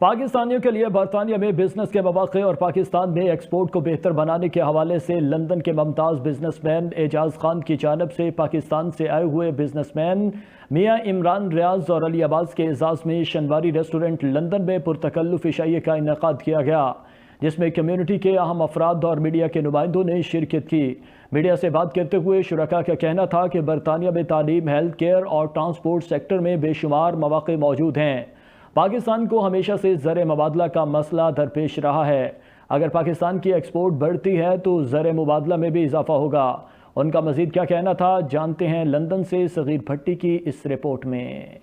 पाकिस्तानियों के लिए बरतानिया में बिजनेस के मौक़े और पाकिस्तान में एक्सपोर्ट को बेहतर बनाने के हवाले से लंदन के मुमताज़ बिजनेसमैन एजाज खान की जानब से पाकिस्तान से आए हुए बिजनेसमैन मियाँ इमरान रियाज और अली अब्बास के एजाज़ में शनवारी रेस्टोरेंट लंदन में पुरतकल्लुफ़ इशाइये का इनेकाद किया गया, जिसमें कम्यूनिटी के अहम अफराद और मीडिया के नुमाइंदों ने शिरकत की। मीडिया से बात करते हुए शुरका का कहना था कि बरतानिया में तालीम, हेल्थ केयर और ट्रांसपोर्ट सेक्टर में बेशुमार मौक़े मौजूद हैं। पाकिस्तान को हमेशा से ज़र मुबादला का मसला दरपेश रहा है। अगर पाकिस्तान की एक्सपोर्ट बढ़ती है तो ज़र मुबादला में भी इजाफा होगा। उनका मज़ीद क्या कहना था, जानते हैं लंदन से सगीर भट्टी की इस रिपोर्ट में।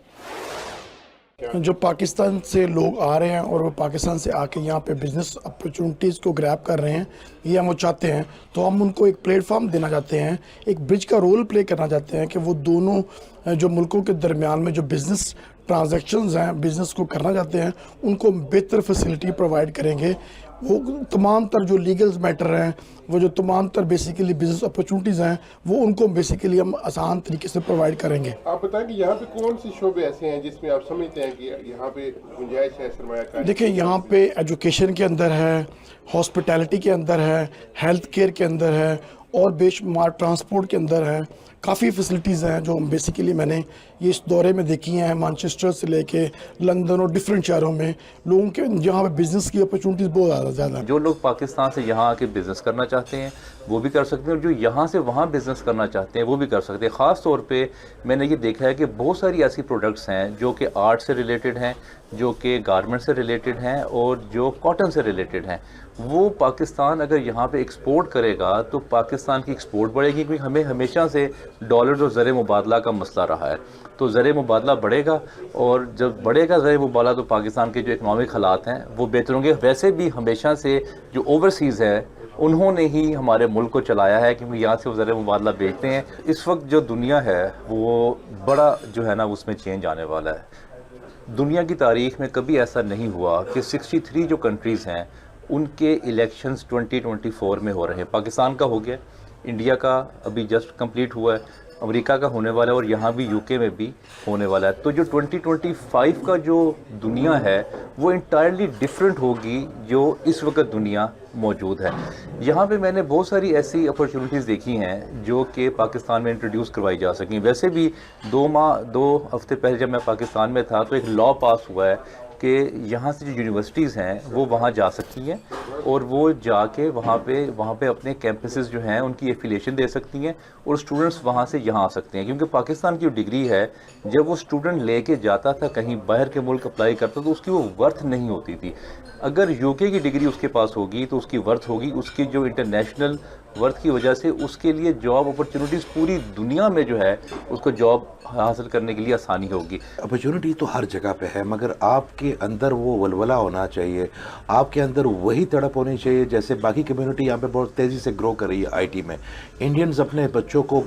जो पाकिस्तान से लोग आ रहे हैं और वो पाकिस्तान से आके यहाँ पे बिज़नेस अपॉर्चुनिटीज़ को ग्रैब कर रहे हैं, ये हम वो चाहते हैं, तो हम उनको एक प्लेटफॉर्म देना चाहते हैं, एक ब्रिज का रोल प्ले करना चाहते हैं कि वो दोनों जो मुल्कों के दरमियान में जो बिज़नेस ट्रांजैक्शंस हैं, बिज़नेस को करना चाहते हैं, उनको बेहतर फैसिलिटी प्रोवाइड करेंगे। वो तमाम तर जो लीगल मैटर हैं, वो जो तमाम तर बेसिकली बिज़नेस अपॉर्चुनिटीज़ हैं, वो उनको बेसिकली हम आसान तरीके से प्रोवाइड करेंगे। आप बताएं कि यहाँ पे कौन सी शोबे ऐसे हैं जिसमें आप समझते हैं कि यहाँ पे गुंजाइश है सरमायाकारी? देखिए, यहाँ पे एजुकेशन के अंदर है, हॉस्पिटैलिटी के अंदर है, हेल्थ केयर के अंदर है और बेशुमार ट्रांसपोर्ट के अंदर है। काफ़ी फैसिलिटीज़ हैं जो बेसिकली मैंने ये इस दौरे में देखी हैं, मैनचेस्टर से लेके लंदन और डिफरेंट शहरों में लोगों के जहाँ पे बिज़नेस की अपॉर्चुनिटीज़ बहुत ज़्यादा हैं। जो लोग पाकिस्तान से यहाँ आके बिज़नेस करना चाहते हैं वो भी कर सकते हैं, और जो यहाँ से वहाँ बिज़नेस करना चाहते हैं वो भी कर सकते हैं। ख़ास तौर पे मैंने ये देखा है कि बहुत सारी ऐसी प्रोडक्ट्स हैं जो कि आर्ट से रिलेटेड हैं, जो कि गारमेंट से रिलेटेड हैं और जो कॉटन से रिलेटेड हैं। वो पाकिस्तान अगर यहाँ पे एक्सपोर्ट करेगा तो पाकिस्तान की एक्सपोर्ट बढ़ेगी, क्योंकि हमें हमेशा से डॉलर और ज़र मुबादला का मसला रहा है। तो ज़र मुबादला बढ़ेगा, और जब बढ़ेगा ज़र मुबादला तो पाकिस्तान के जो इकनॉमिक हालात हैं वो बेहतर होंगे। वैसे भी हमेशा से जो ओवरसीज़ है उन्होंने ही हमारे मुल्क को चलाया है, क्योंकि यहाँ से वो ज़र मुबादला बेचते हैं। इस वक्त जो दुनिया है वो बड़ा जो है ना उसमें चेंज आने वाला है। दुनिया की तारीख़ में कभी ऐसा नहीं हुआ कि 63 जो कंट्रीज़ हैं उनके इलेक्शंस 2024 में हो रहे हैं। पाकिस्तान का हो गया, इंडिया का अभी जस्ट कंप्लीट हुआ है, अमेरिका का होने वाला है और यहाँ भी यूके में भी होने वाला है। तो जो 2025 का जो दुनिया है वो इंटायरली डिफरेंट होगी जो इस वक्त दुनिया मौजूद है। यहाँ पे मैंने बहुत सारी ऐसी अपॉर्चुनिटीज़ देखी हैं जो कि पाकिस्तान में इंट्रोड्यूस करवाई जा सकें। वैसे भी 2 हफ्ते पहले जब मैं पाकिस्तान में था तो एक लॉ पास हुआ है कि यहाँ से जो यूनिवर्सिटीज़ हैं वो वहाँ जा सकती हैं और वो जाके वहाँ पे अपने कैंपसेस जो हैं उनकी एफिलिएशन दे सकती हैं और स्टूडेंट्स वहाँ से यहाँ आ सकते हैं। क्योंकि पाकिस्तान की जो डिग्री है, जब वो स्टूडेंट लेके जाता था कहीं बाहर के मुल्क अप्लाई करता तो उसकी वो वर्थ नहीं होती थी। अगर यूके की डिग्री उसके पास होगी तो उसकी वर्थ होगी, उसकी जो इंटरनेशनल वर्थ की वजह से उसके लिए जॉब अपॉर्चुनिटीज़ पूरी दुनिया में जो है उसको जॉब हासिल करने के लिए आसानी होगी। अपॉर्चुनिटी तो हर जगह पे है, मगर आपके अंदर वो वलवला होना चाहिए, आपके अंदर वही तड़प होनी चाहिए। जैसे बाकी कम्युनिटी यहाँ पे बहुत तेज़ी से ग्रो कर रही है आईटी में, इंडियंस अपने बच्चों को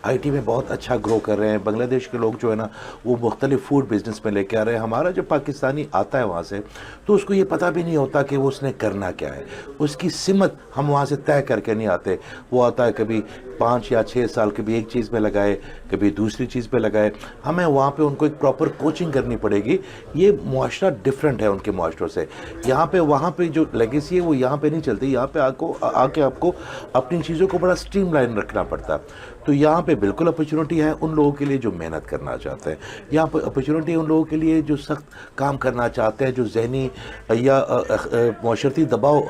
आईटी में बहुत अच्छा ग्रो कर रहे हैं। बांग्लादेश के लोग जो है ना वो मुख्तलिफ फूड बिजनेस में लेके आ रहे हैं। हमारा जो पाकिस्तानी आता है वहाँ से तो उसको ये पता भी नहीं होता कि वो उसने करना क्या है, उसकी सिमत हम वहाँ से तय करके नहीं आते। वो आता है कभी 5 या 6 साल कभी एक चीज़ में लगाए, कभी दूसरी चीज़ पे लगाए। हमें वहाँ पे उनको एक प्रॉपर कोचिंग करनी पड़ेगी। ये मुआशरा डिफरेंट है उनके मुआशरों से। यहाँ पे वहाँ पे जो लेगेसी है वो यहाँ पे नहीं चलती। यहाँ पे आके आपको अपनी चीज़ों को बड़ा स्ट्रीमलाइन रखना पड़ता है। तो यहाँ पे बिल्कुल अपॉर्चुनिटी है उन लोगों के लिए जो मेहनत करना चाहते हैं। यहाँ पर अपॉर्चुनिटी है उन लोगों के लिए जो सख्त काम करना चाहते हैं, जो जहनी या माशरती दबाव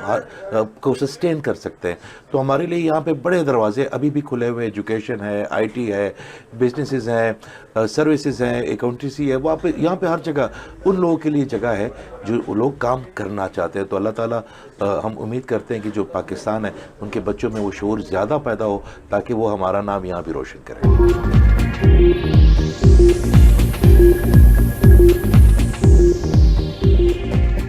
को सस्टेन कर सकते हैं। तो हमारे लिए यहाँ पे बड़े दरवाजे अभी भी खुले हुए। एजुकेशन है, आईटी है, बिजनेसेस हैं, सर्विसेज हैं, अकाउंटेंसी है। वहाँ पे यहाँ पे हर जगह उन लोगों के लिए जगह है जो लोग काम करना चाहते हैं। तो अल्लाह ताला हम उम्मीद करते हैं कि जो पाकिस्तान है उनके बच्चों में वो शऊर ज़्यादा पैदा हो ताकि वो हमारा नाम यहाँ भी रोशन करें।